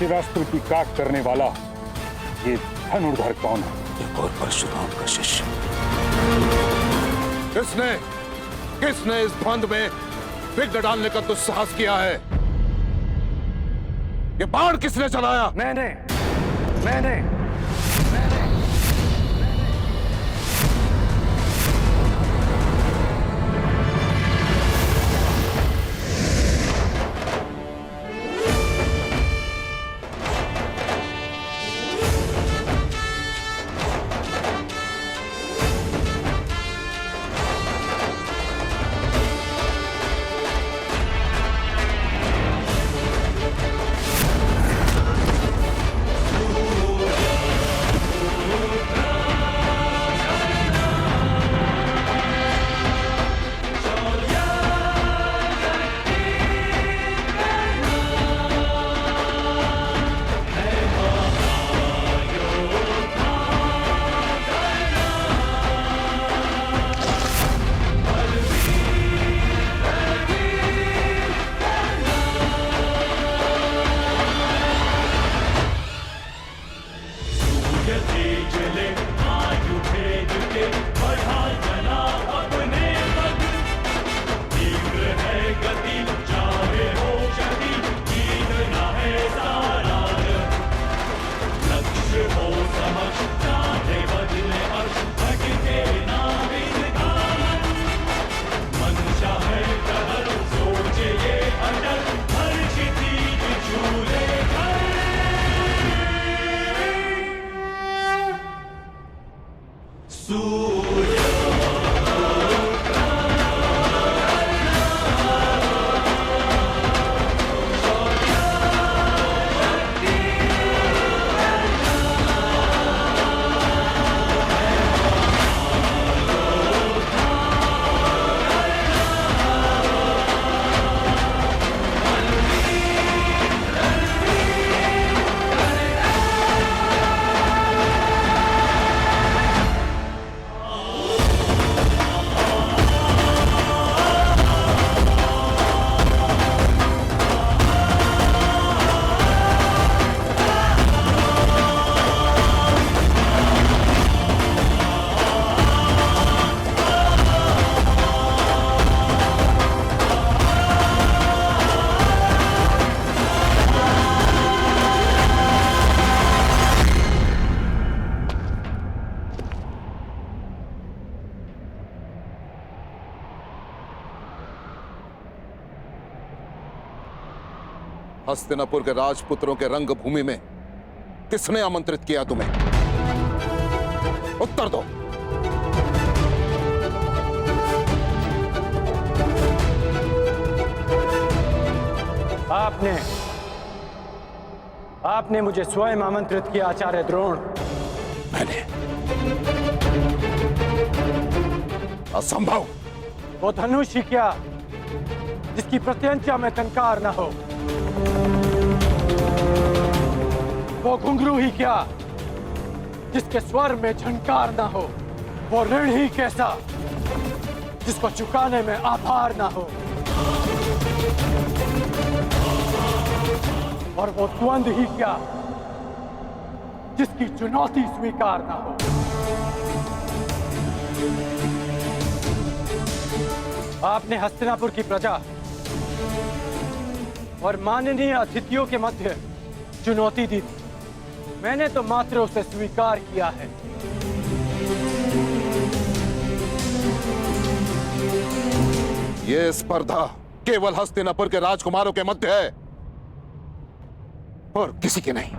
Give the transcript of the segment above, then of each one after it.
शिवास्त्र की काट करने वाला ये धनुर्धर कौन है? एक और परशुराम का शिष्य। किसने इस बंद में विघ्न डालने का दुस्साहस किया है? ये बाण किसने चलाया? मैंने हस्तिनापुर के राजपुत्रों के रंगभूमि में किसने आमंत्रित किया तुम्हें? उत्तर दो। आपने मुझे स्वयं आमंत्रित किया आचार्य द्रोण। मैंने? असंभव। वो धनुष ही क्या जिसकी प्रत्यंचा में टंकार न हो, वो घुंघरू ही क्या जिसके स्वर में झंकार ना हो, वो ऋण ही कैसा जिसको चुकाने में आभार ना हो, और वो द्वंद ही क्या जिसकी चुनौती स्वीकार ना हो। आपने हस्तिनापुर की प्रजा और माननीय अतिथियों के मध्य चुनौती दी थी। मैंने तो मात्र उसे स्वीकार किया है। यह स्पर्धा केवल हस्तिनापुर के राजकुमारों के मध्य है और किसी के नहीं।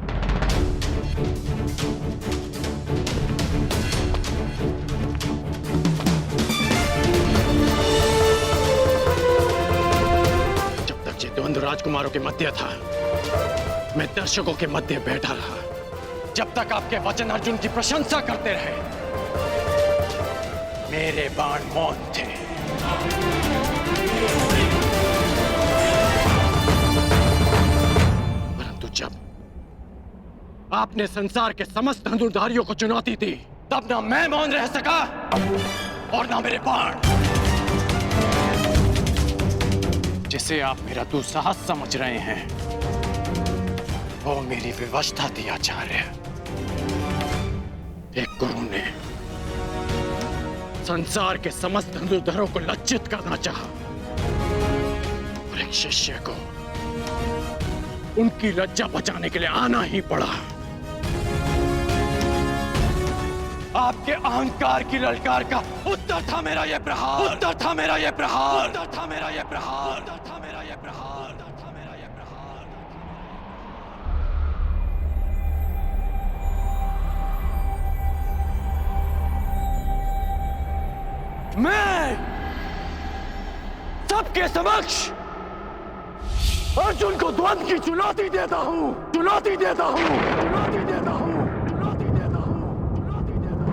जब तक ये द्वंद्व राजकुमारों के मध्य था, मैं दर्शकों के मध्य बैठा रहा। जब तक आपके वचन अर्जुन की प्रशंसा करते रहे, मेरे बाण मौन थे। परंतु जब आपने संसार के समस्त धनुर्धारियों को चुनौती दी, तब ना मैं मौन रह सका और ना मेरे बाण। जिसे आप मेरा दुस्साहस समझ रहे हैं, वो मेरी विवशता थी आचार्य। एक गुरु ने संसार के समस्त धनुर्धरों को लज्जित करना चाहा और एक शिष्य को उनकी लज्जा बचाने के लिए आना ही पड़ा। आपके अहंकार की ललकार का उत्तर था मेरा ये प्रहार, उत्तर था मेरा ये प्रहार, उत्तर था मेरा ये प्रहार, उत्तर था मेरा ये प्रहार, उत्तर था मेरा ये प्रहार। मैं सबके समक्ष अर्जुन को द्वंद्व की चुनौती देता हूं, चुनौती देता हूं, चुनौती देता हूं, चुनौती देता हूं, चुनौती देता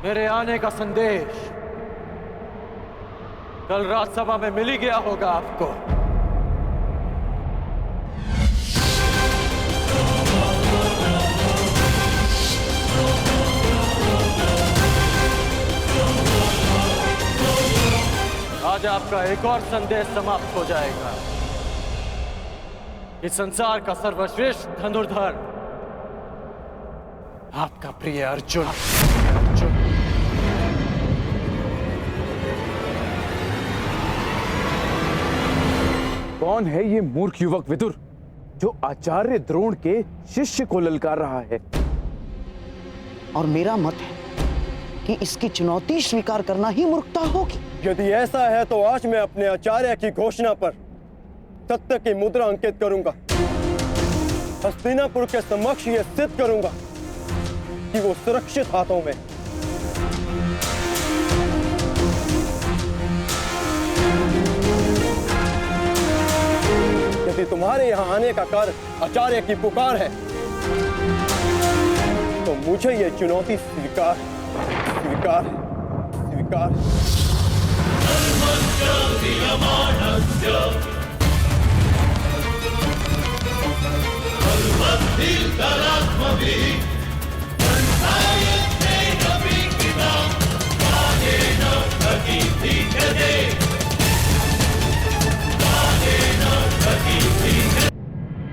मेरे आने का संदेश कल राज्यसभा में मिल ही गया होगा आपको। आज आपका एक और संदेश समाप्त हो जाएगा। इस संसार का सर्वश्रेष्ठ धनुर्धर आपका प्रिय अर्जुन। कौन है ये मूर्ख युवक विदुर जो आचार्य द्रोण के शिष्य को ललकार रहा है? और मेरा मत है कि इसकी चुनौती स्वीकार करना ही मूर्खता होगी। यदि ऐसा है तो आज मैं अपने आचार्य की घोषणा पर सत्य की मुद्रा अंकित करूंगा। हस्तिनापुर के समक्ष यह सिद्ध करूंगा कि वो सुरक्षित हाथों में। यदि तुम्हारे यहां आने का कारण आचार्य की पुकार है तो मुझे यह चुनौती स्वीकार स्वीकार स्वीकार।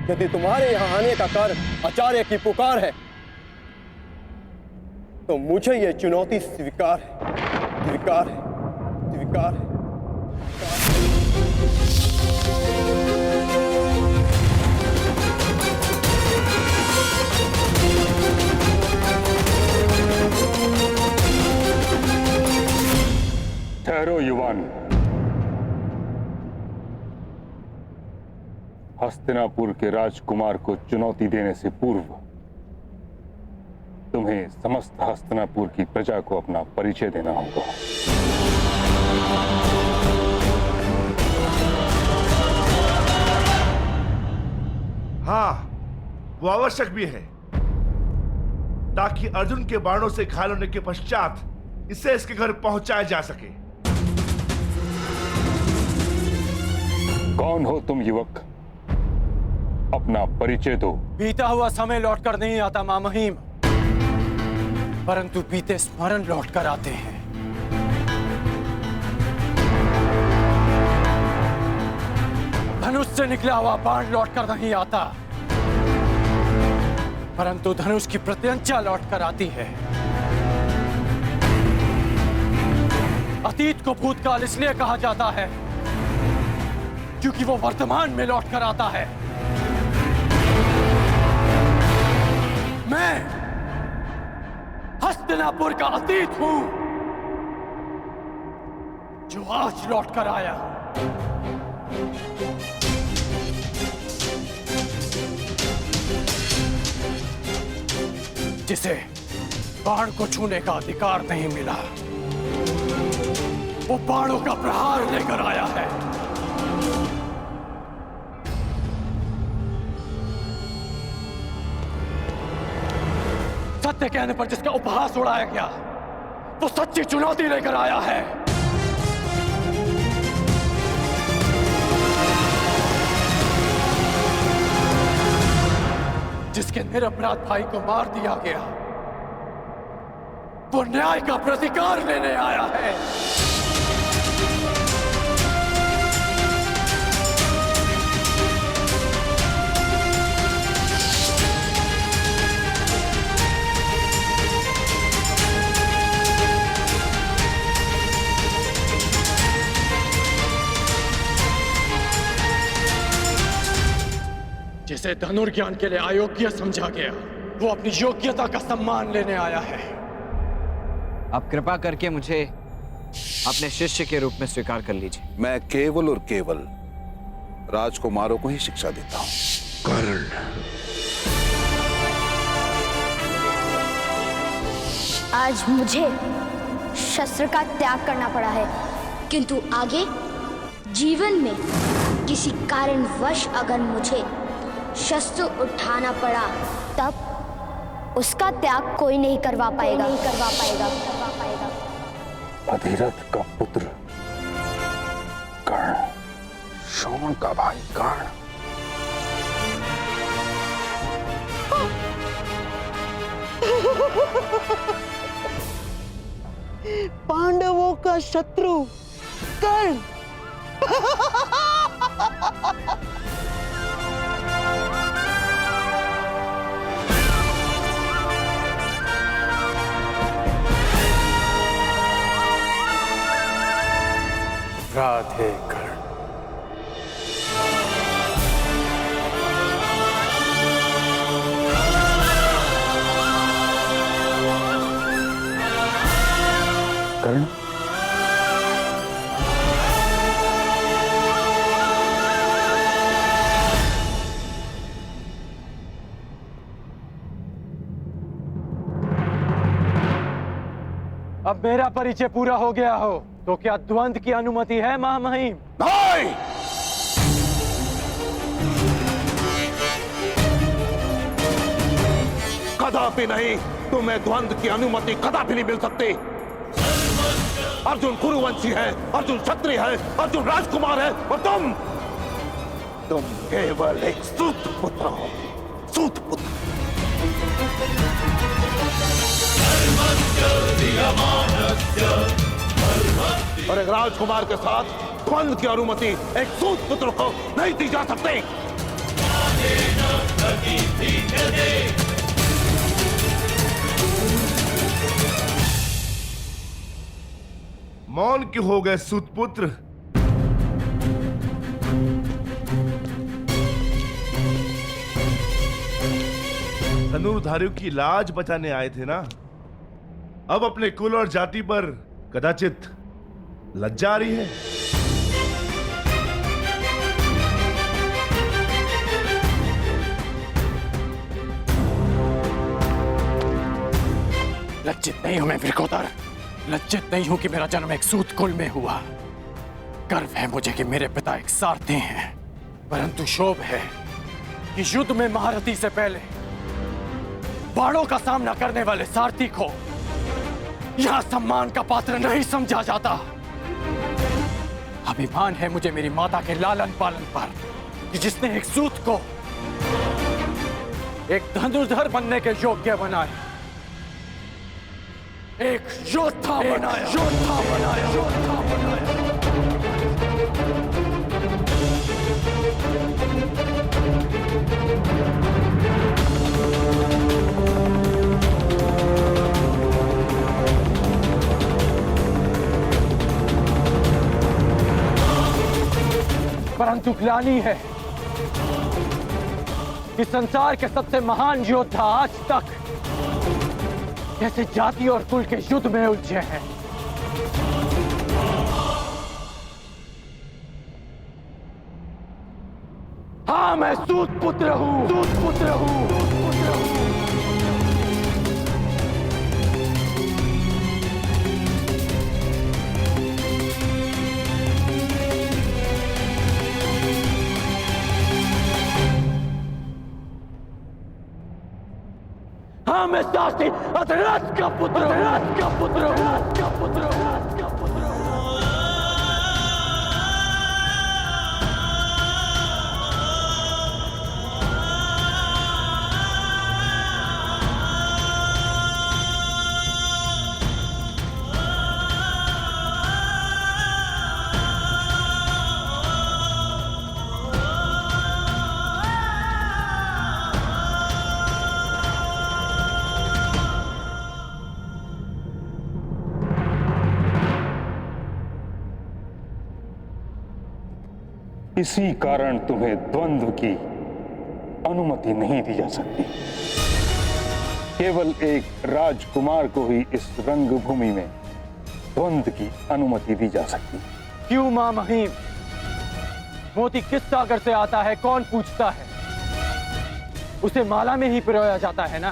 यदि तुम्हारे यहां आने का कारण आचार्य की पुकार है तो मुझे यह चुनौती स्वीकार है स्वीकार है स्वीकार है। ठहरो युवान। हस्तिनापुर के राजकुमार को चुनौती देने से पूर्व तुम्हें समस्त हस्तिनापुर की प्रजा को अपना परिचय देना होगा। हाँ, वो आवश्यक भी है ताकि अर्जुन के बाणों से घायल होने के पश्चात इसे इसके घर पहुंचाया जा सके। कौन हो तुम युवक? अपना परिचय दो। बीता हुआ समय लौटकर नहीं आता मां महिम, परंतु बीते स्मरण लौटकर आते हैं। धनुष से निकला हुआ बाण लौटकर नहीं आता, परंतु धनुष की प्रत्यंचा लौटकर आती है। अतीत को भूतकाल इसलिए कहा जाता है क्योंकि वो वर्तमान में लौटकर आता है। मैं हस्तिनापुर का अतीत हूं जो आज लौटकर आया हूं। जिसे बाण को छूने का अधिकार नहीं मिला, वो बाणों का प्रहार लेकर आया है। सत्य कहने पर जिसका उपहास उड़ाया गया, वो सच्ची चुनौती लेकर आया है। जिसके निरपराध भाई को मार दिया गया, वो न्याय का प्रतिकार लेने आया है। जिसे धनुर्ज्ञान के लिए अयोग्य समझा गया, वो अपनी योग्यता का सम्मान लेने आया है। आप कृपा करके मुझे अपने शिष्य के रूप में स्वीकार कर लीजिए। मैं केवल और केवल राजकुमारों को ही शिक्षा देता हूं। कर्ण, आज मुझे शस्त्र का त्याग करना पड़ा है, किंतु आगे जीवन में किसी कारणवश अगर मुझे शस्त्र उठाना पड़ा, तब उसका त्याग कोई नहीं करवा पाएगा। अधिरथ का पुत्र कर्ण, शोण का भाई कर्ण। पांडवों का शत्रु कर्ण। राधे कर्ण। कर्ण, अब मेरा परिचय पूरा हो गया हो तो क्या द्वंद्व की अनुमति है महामहिम? नहीं! कदापि नहीं। तुम्हें द्वंद्व की अनुमति कदापि नहीं मिल सकती। अर्जुन कुरुवंशी है, अर्जुन क्षत्रिय है, अर्जुन राजकुमार है, और तुम केवल एक सूत पुत्र हो। सूत पुत्र। और एक राजकुमार के साथ द्वंद्व की अनुमति एक सूत पुत्र को नहीं दी जा सकती। मौन क्यों हो गए सूतपुत्र? धनुर्धारियों की लाज बचाने आए थे ना? अब अपने कुल और जाति पर कदाचित लज्जा आ रही है। लज्जित नहीं हूं मैं वृकोदर। लज्जित नहीं हूं कि मेरा जन्म एक सूत कुल में हुआ। गर्व है मुझे कि मेरे पिता एक सारथी हैं, परंतु शोभ है कि युद्ध में महारथी से पहले बाणों का सामना करने वाले सारथी को यहां सम्मान का पात्र नहीं समझा जाता। अभिमान है मुझे मेरी माता के लालन पालन पर कि जिसने एक सूत को एक धनुर्धर बनने के योग्य बनाया, एक योद्धा बनाया, योद्धा बनाया, योद्धा बनाया। परंतु ग्लानि है कि संसार के सबसे महान योद्धा आज तक कैसे जाति और कुल के युद्ध में उलझे हैं। हाँ, मैं सूत पुत्र हूं, सूत पुत्र हूं, सूत पुत्र हूं। हाँ, मैं साक्षी अधरथ का पुत्र हूँ, अधरथ का पुत्र हूँ, अधरथ का पुत्र हूँ, अधरथ का पुत्र हूँ। इसी कारण तुम्हें द्वंद्व की अनुमति नहीं दी जा सकती। केवल एक राजकुमार को ही इस रंगभूमि में द्वंद्व की अनुमति दी जा सकती। क्यों मां महिम? मोती किस सागर से आता है कौन पूछता है? उसे माला में ही पिरोया जाता है ना।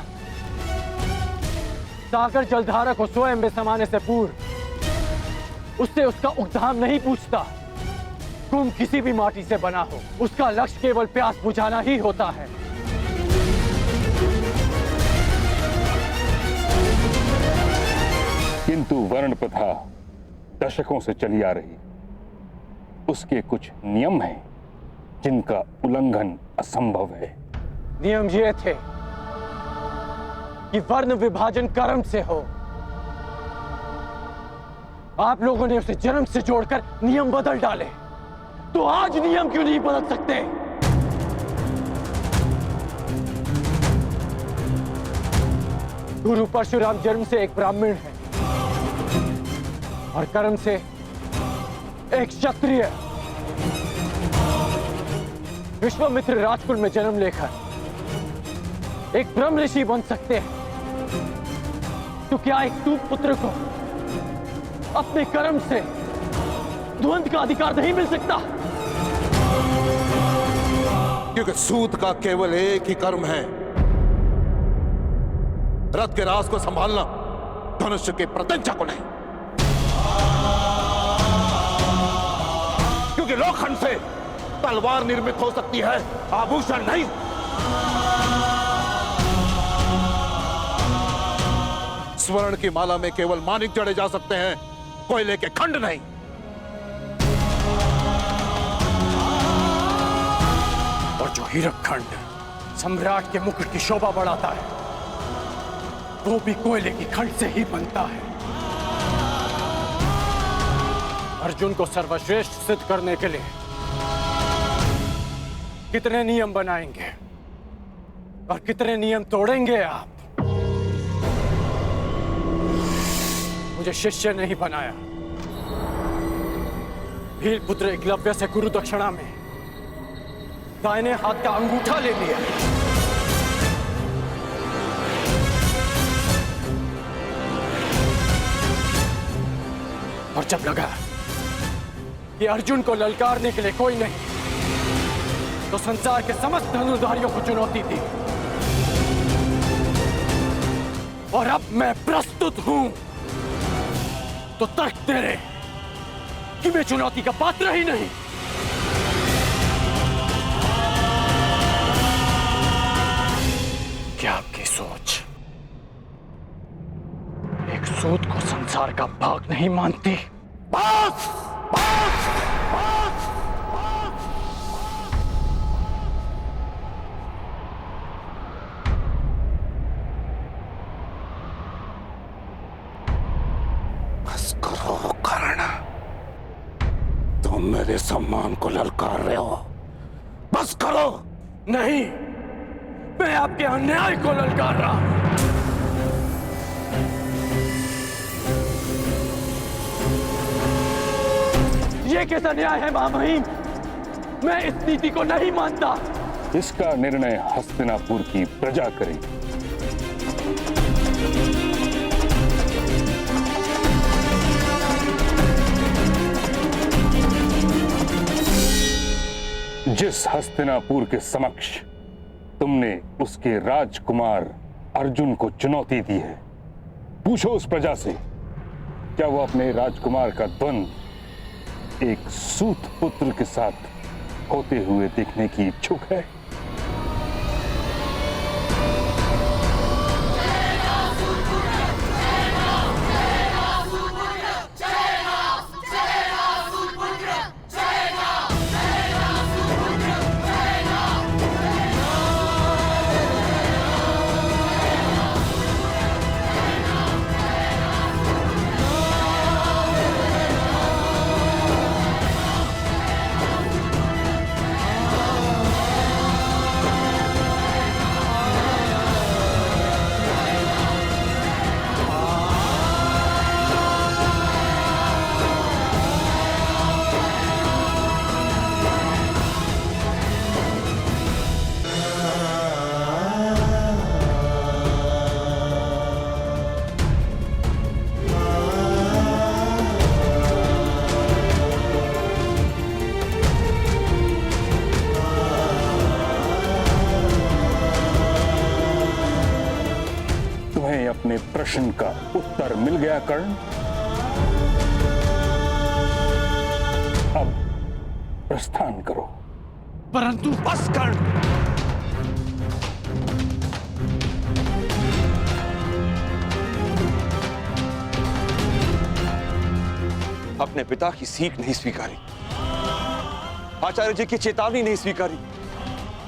सागर जलधारा को स्वयं में समाने से पूर्व उससे उसका उद्धाम नहीं पूछता। कुंभ किसी भी माटी से बना हो, उसका लक्ष्य केवल प्यास बुझाना ही होता है। किंतु वर्ण प्रथा दशकों से चली आ रही, उसके कुछ नियम हैं जिनका उल्लंघन असंभव है। नियम ये थे कि वर्ण विभाजन कर्म से हो। आप लोगों ने उसे जन्म से जोड़कर नियम बदल डाले, तो आज नियम क्यों नहीं बदल सकते? गुरु परशुराम जन्म से एक ब्राह्मण है और कर्म से एक क्षत्रिय। विश्वामित्र राजकुल में जन्म लेकर एक ब्रह्म ऋषि बन सकते हैं, तो क्या एक सूत पुत्र को अपने कर्म से द्वंद्व का अधिकार नहीं मिल सकता? क्योंकि सूत का केवल एक ही कर्म है, रथ के राज को संभालना, धनुष के प्रत्यंचा को नहीं। क्योंकि लोखंड से तलवार निर्मित हो सकती है, आभूषण नहीं। स्वर्ण की माला में केवल मानिक जड़े जा सकते हैं, कोयले के खंड नहीं। और जो हीरक खंड सम्राट के मुकुट की शोभा बढ़ाता है, वो भी कोयले की खंड से ही बनता है। अर्जुन को सर्वश्रेष्ठ सिद्ध करने के लिए कितने नियम बनाएंगे और कितने नियम तोड़ेंगे आप? मुझे शिष्य नहीं बनाया। भील पुत्र एकलव्य से गुरु दक्षिणा में दाहिने हाथ का अंगूठा ले लिया। और जब लगा कि अर्जुन को ललकारने के लिए कोई नहीं, तो संसार के समस्त धनुर्धारियों को चुनौती दी। और अब मैं प्रस्तुत हूं, तो तर्क तेरे कि मैं चुनौती का पात्र ही नहीं। क्या आपकी सोच एक सूत को संसार का भाग नहीं मानती? बस! बस! बस! बस करो कर्ण, तुम मेरे सम्मान को ललकार रहे हो। बस करो। नहीं, मैं आपके अन्याय को ललकार रहा हूं। ये कैसा न्याय है महामहिम? मैं इस नीति को नहीं मानता। इसका निर्णय हस्तिनापुर की प्रजा करेगी। जिस हस्तिनापुर के समक्ष तुमने उसके राजकुमार अर्जुन को चुनौती दी है, पूछो उस प्रजा से, क्या वो अपने राजकुमार का द्वंद्व एक सूत पुत्र के साथ होते हुए देखने की इच्छुक है? प्रश्न का उत्तर मिल गया कर्ण। अब प्रस्थान करो। परंतु बस कर्ण। अपने पिता की सीख नहीं स्वीकारी, आचार्य जी की चेतावनी नहीं स्वीकारी,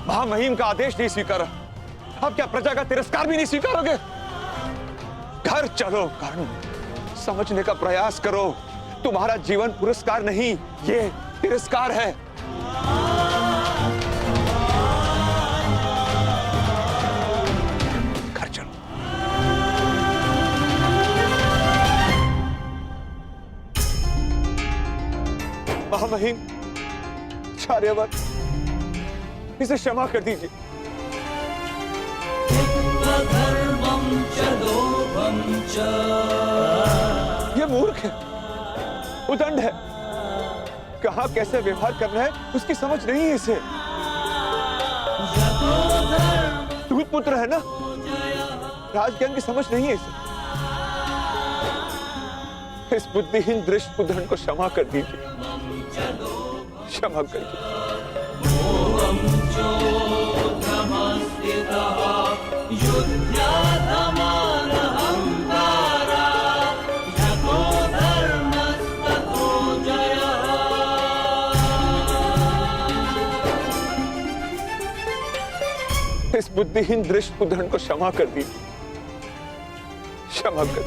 महामहिम का आदेश नहीं स्वीकारा, अब क्या प्रजा का तिरस्कार भी नहीं स्वीकारोगे? घर चलो कर्ण, समझने का प्रयास करो। तुम्हारा जीवन पुरस्कार नहीं, ये तिरस्कार है। घर चलो। महामहिम, आचार्यवर, इसे क्षमा कर दीजिए। ये मूर्ख है, उदंड है, कहां कैसे व्यवहार करना है उसकी समझ नहीं है इसे। दूत पुत्र है ना, राजज्ञान की समझ नहीं है इसे। इस बुद्धिहीन दृष्ट उदंड को क्षमा कर दीजिए, क्षमा कर दीजिए। इस बुद्धिहीन दृष्ट उदंड को क्षमा कर दीजिए, क्षमा कर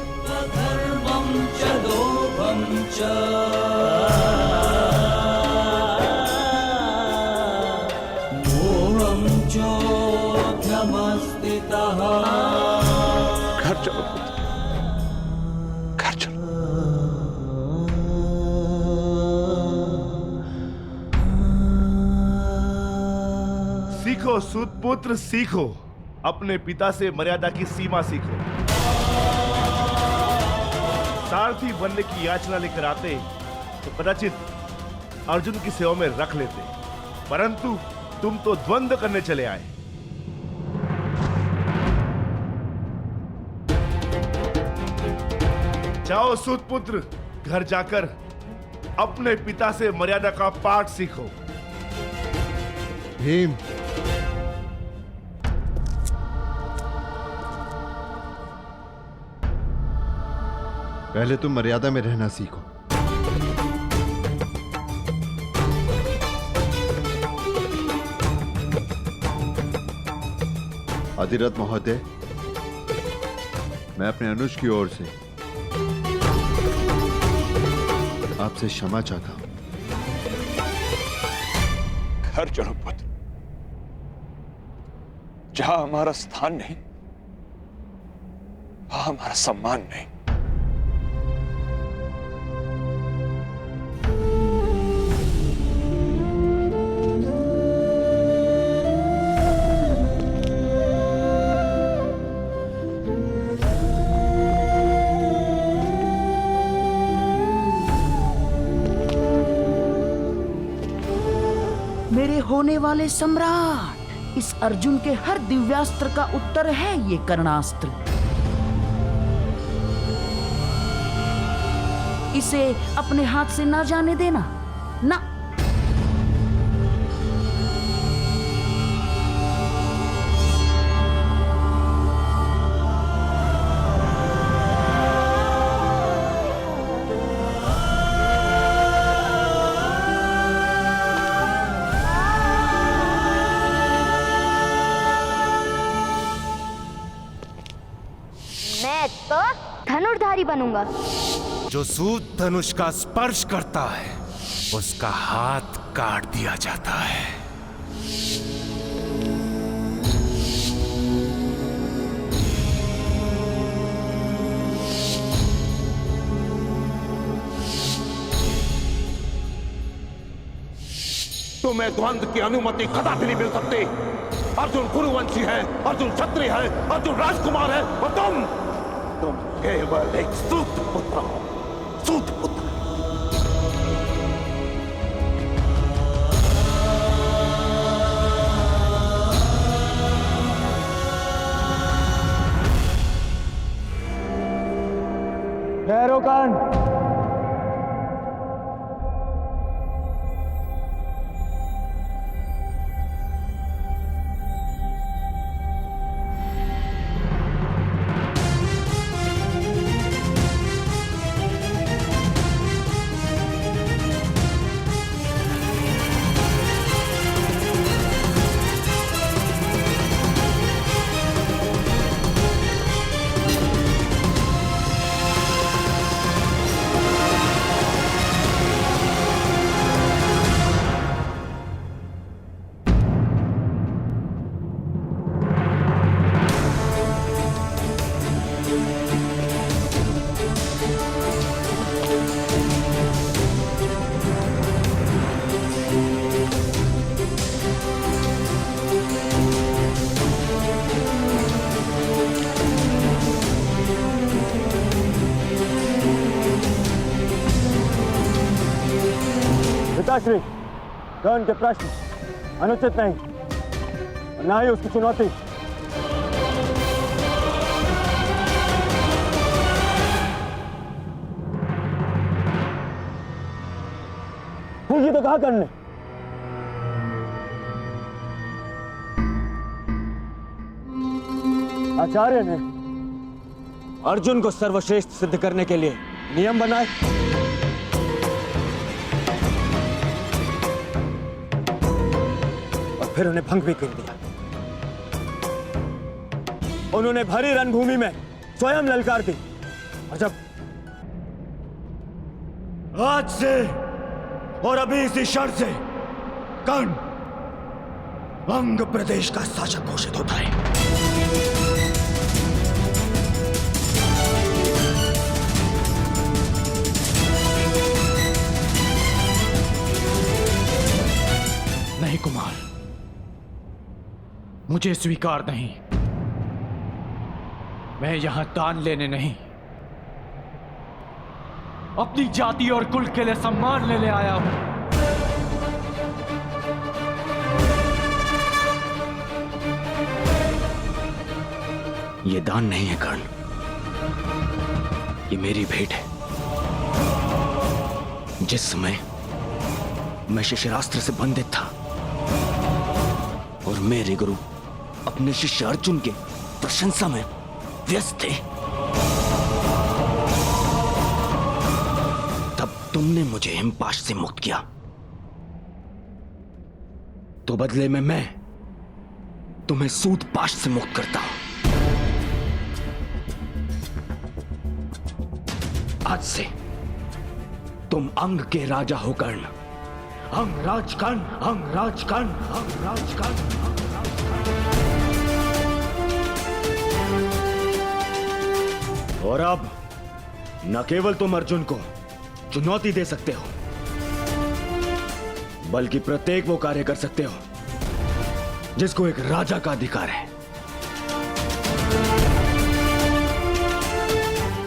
घर चलो, घर चलो। सीखो सूतपुत्र, सीखो। अपने पिता से मर्यादा की सीमा सीखो। सारथी बनने की याचना लेकर आते तो कदाचित अर्जुन की सेवा में रख लेते, परंतु तुम तो द्वंद्व करने चले आए। जाओ सूतपुत्र, घर जाकर अपने पिता से मर्यादा का पाठ सीखो। भीम, पहले तुम मर्यादा में रहना सीखो। अधिरथ महोदय, मैं अपने अनुज की ओर से आपसे क्षमा चाहता हूं। घर चलो पुत्र, जहां हमारा स्थान नहीं, वहां हमारा सम्मान नहीं। मेरे होने वाले सम्राट, इस अर्जुन के हर दिव्यास्त्र का उत्तर है ये कर्णास्त्र। इसे अपने हाथ से ना जाने देना, ना। मैं तो धनुर्धारी बनूंगा। जो सूत धनुष का स्पर्श करता है उसका हाथ काट दिया जाता है। तुम्हें द्वंद्व की अनुमति कदापि नहीं मिल सकती। अर्जुन कुरुवंशी है, अर्जुन क्षत्रिय है, अर्जुन राजकुमार है, और तुम केवल एक सूत पुत्र हो, सूत पुत्र। कर्ण। पिताश्री, कर्ण के प्रश्न अनुचित नहीं और ना ही उसकी चुनौती। ये तो कहा कर्ण ने। आचार्य ने अर्जुन को सर्वश्रेष्ठ सिद्ध करने के लिए नियम बनाए, फिर उन्हें भंग भी कर दिया। उन्होंने भरी रणभूमि में स्वयं ललकार दी, और जब आज से और अभी इसी क्षण से कर्ण अंग प्रदेश का शासक घोषित होता है। नहीं कुमार, मुझे स्वीकार नहीं। मैं यहां दान लेने नहीं, अपनी जाति और कुल के लिए सम्मान लेने आया हूं। ये दान नहीं है कर्ण, ये मेरी भेंट है। जिस समय मैं शिष्यरास्त्र से बंधित था और मेरे गुरु अपने शिष्य अर्जुन के प्रशंसा में व्यस्त थे, तब तुमने मुझे हिमपाश से मुक्त किया। तो बदले में मैं तुम्हें सूतपाश से मुक्त करता हूं। आज से तुम अंग के राजा हो कर्ण। अंगराज कर्ण, अंगराज कर्ण, अंगराज कर्ण, अंगराज कर्ण। और अब न केवल तुम अर्जुन को चुनौती दे सकते हो, बल्कि प्रत्येक वो कार्य कर सकते हो जिसको एक राजा का अधिकार है।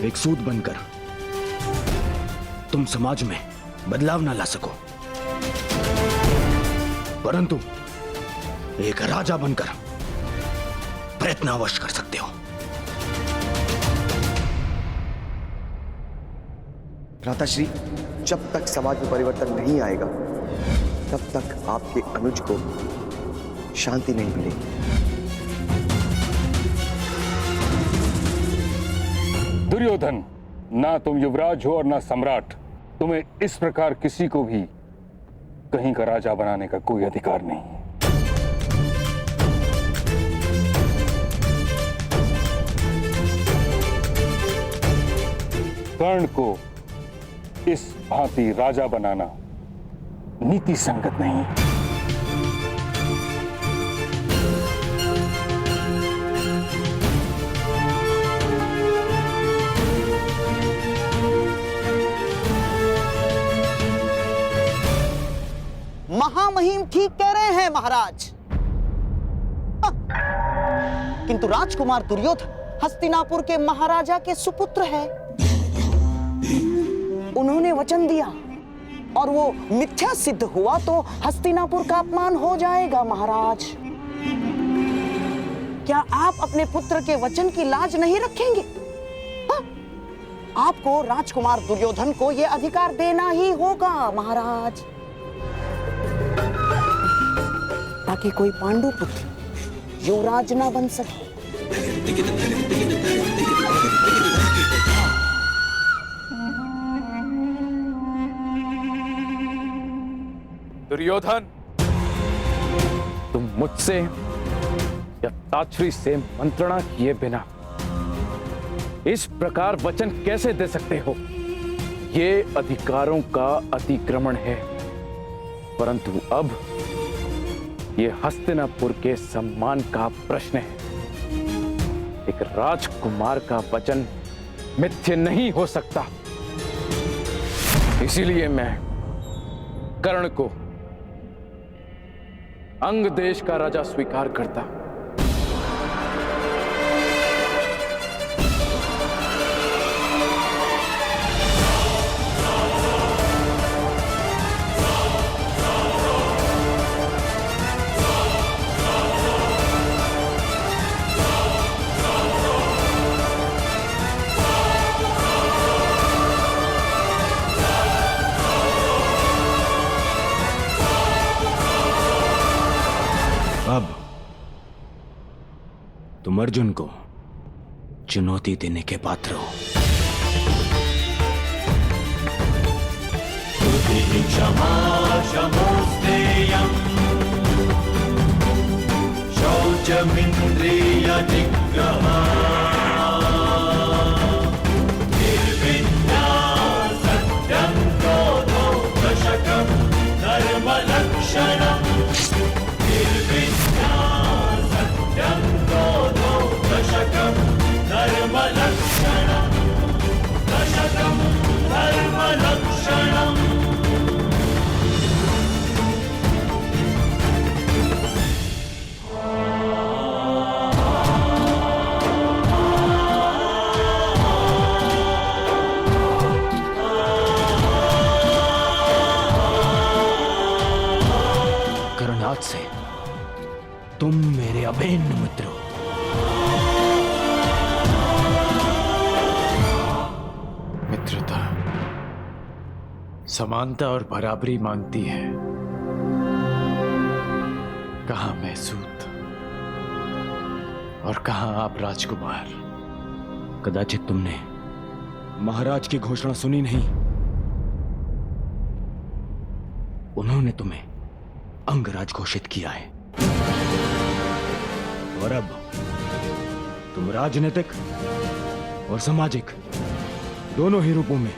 एक सूत बनकर तुम समाज में बदलाव ना ला सको, परंतु एक राजा बनकर प्रयत्न अवश्य कर सकते हो। भ्राताश्री, जब तक समाज में परिवर्तन नहीं आएगा तब तक आपके अनुज को शांति नहीं मिलेगी। दुर्योधन, ना तुम युवराज हो और ना सम्राट। तुम्हें इस प्रकार किसी को भी कहीं का राजा बनाने का कोई अधिकार नहीं। कर्ण को इस भांति राजा बनाना नीति संगत नहीं। महामहिम ठीक कह रहे हैं महाराज। किंतु राजकुमार दुर्योधन हस्तिनापुर के महाराजा के सुपुत्र है। उन्होंने वचन दिया और वो मिथ्या सिद्ध हुआ तो हस्तिनापुर का अपमान हो जाएगा महाराज। क्या आप अपने पुत्र के वचन की लाज नहीं रखेंगे? आपको राजकुमार दुर्योधन को यह अधिकार देना ही होगा महाराज, ताकि कोई पांडु पुत्र युवराज ना बन सके। दुर्योधन, तुम मुझसे या ताछरी से मंत्रणा किए बिना इस प्रकार वचन कैसे दे सकते हो? ये अधिकारों का अतिक्रमण है, परंतु अब ये हस्तिनापुर के सम्मान का प्रश्न है। एक राजकुमार का वचन मिथ्य नहीं हो सकता। इसीलिए मैं कर्ण को अंग देश का राजा स्वीकार करता। अब तुम अर्जुन को चुनौती देने के पात्र हो। क्षमा शमोस्तेयम् शौचमिन्द्रिय निग्रहा निर्विद्या सत्यं क्रोधो दशकं धर्मलक्षणम् निर्विद्या सत्यं क्रोधो दशकं धर्मलक्षणम् दशकं धर्मलक्षणम्। आज से तुम मेरे अभिन्न मित्र हो। मित्रता समानता और बराबरी मांगती है। कहां मैं सूत और कहां आप राजकुमार। कदाचित तुमने महाराज की घोषणा सुनी नहीं। उन्होंने तुम्हें अंगराज घोषित किया है और अब तुम राजनीतिक और सामाजिक दोनों ही रूपों में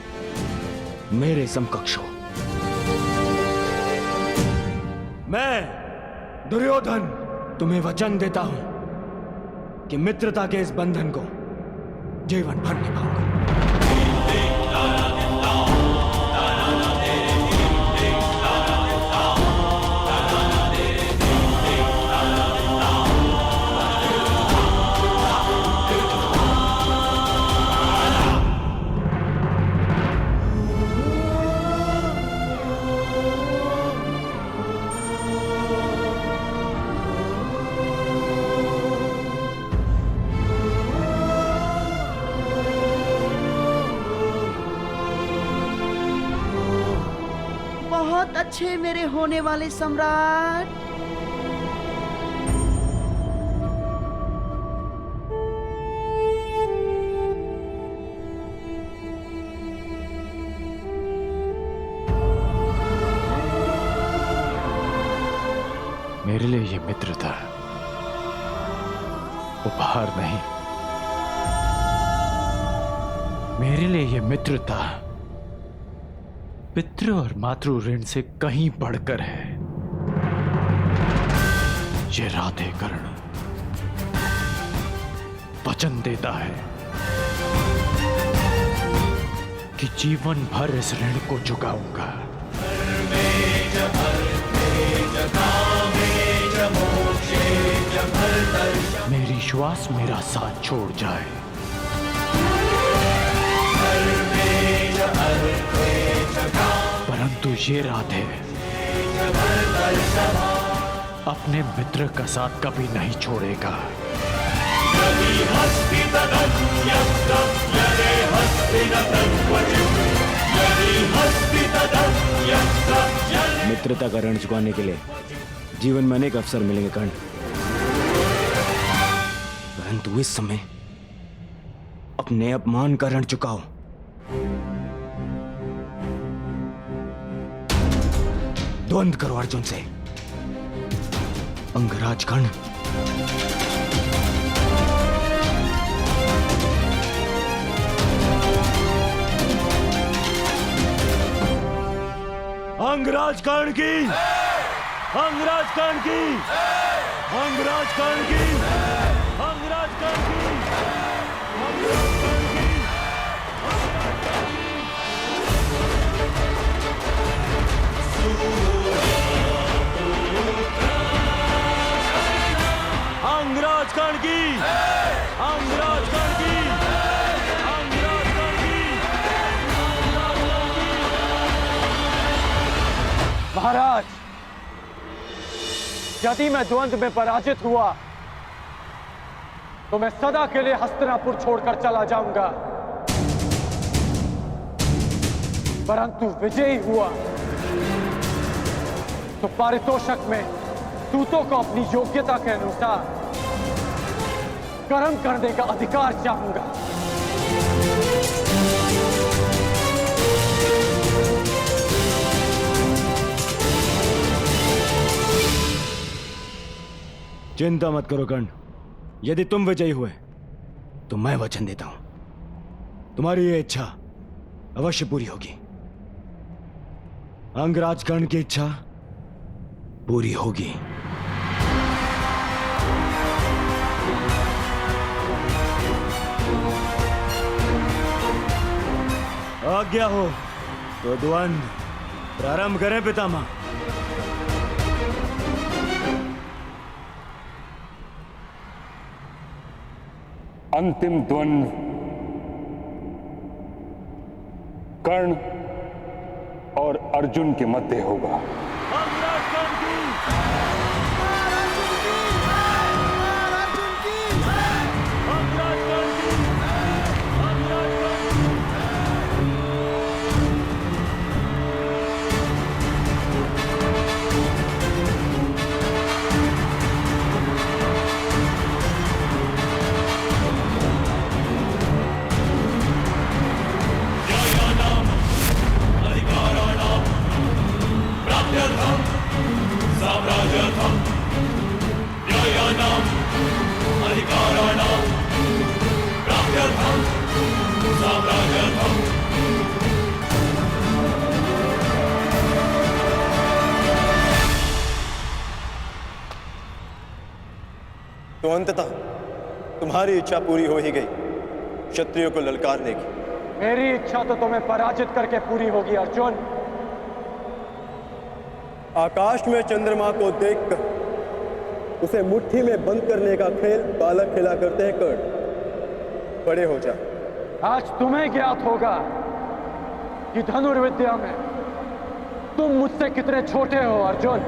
मेरे समकक्ष हो। मैं दुर्योधन तुम्हें वचन देता हूं कि मित्रता के इस बंधन को जीवन भर निभाऊंगा। बहुत अच्छे मेरे होने वाले सम्राट। मेरे लिए ये मित्रता उपहार नहीं, मेरे लिए ये मित्रता पितृ और मातृ ऋण से कहीं बढ़कर है। ये राधे कर्ण वचन देता है कि जीवन भर इस ऋण को चुकाऊंगा। मेरी श्वास मेरा साथ छोड़ जाए, परंतु ये राधे अपने मित्र का साथ कभी नहीं छोड़ेगा। मित्रता का ऋण चुकाने के लिए जीवन में अनेक अवसर मिलेंगे कर्ण, परंतु इस समय अपने अपमान का ऋण चुकाओ। द्वंद्व करो अर्जुन से, अंगराज कर्ण। अंगराज कर्ण की, अंगराज कर्ण की, अंगराज कर्ण की, अंगराज कर्ण की, अंगराज कर्ण की, अंगराज कर्ण की, अंगराज कर्ण की, अंगराज कर्ण की। महाराज, यदि मैं द्वंद्व में पराजित हुआ तो मैं सदा के लिए हस्तिनापुर छोड़कर चला जाऊंगा, परंतु विजयी हुआ तो पारितोषक में दूतों को अपनी योग्यता के अनुसार कर्म करने का अधिकार चाहूंगा। चिंता मत करो कर्ण, यदि तुम विजयी हुए तो मैं वचन देता हूं तुम्हारी ये इच्छा अवश्य पूरी होगी। अंगराज कर्ण की इच्छा पूरी होगी। आज्ञा हो तो द्वंद्व प्रारंभ करें पितामह। अंतिम द्वंद्व कर्ण और अर्जुन के मध्य होगा। तो अंततः तुम्हारी इच्छा पूरी हो ही गई, क्षत्रियों को ललकारने की। मेरी इच्छा तो तुम्हें पराजित करके पूरी होगी अर्जुन। आकाश में चंद्रमा को देखकर उसे मुट्ठी में बंद करने का खेल बालक खेला करते हैं कर्ण। बड़े हो जा। आज तुम्हें ज्ञात होगा कि धनुर्विद्या में तुम मुझसे कितने छोटे हो अर्जुन।